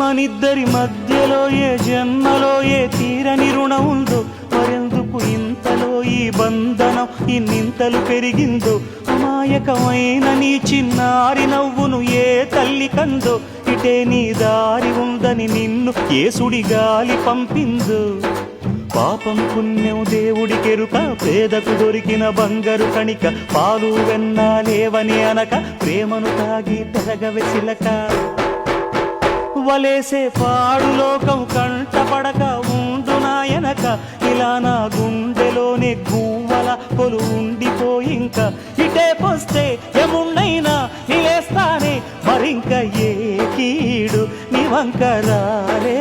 మనిద్దరి మధ్యలో ఏ జన్మలో ఏ తీరని రుణం ఉందో, మరెందుకు ఇంతలో ఈ బంధనం ఇన్నింతలు పెరిగిందో, అమాయకమైన నీ చిన్నారి నవ్వును ఏ తల్లి కందో, ఇటే నీ దారి ఉందని నిన్ను ఏ సుడి గాలి పంపిందో. పాపం పుణ్యం దేవుడికెరుక, పేదకు దొరికిన బంగారు కణిక, పాలు వెన్నా లేవని అనక ప్రేమను తాగి పెరగవెసిలక. వలేసే పాడు లోకం కంటపడక ఉండునాయనక, ఇలా నా గుండెలోనే గువ్వల కొలు ఉండిపోయింక. ఇటే పోస్తే ఎమున్నైనా నిలేస్తానే, మరింక ఏ కీడు నీ వంక రాలే.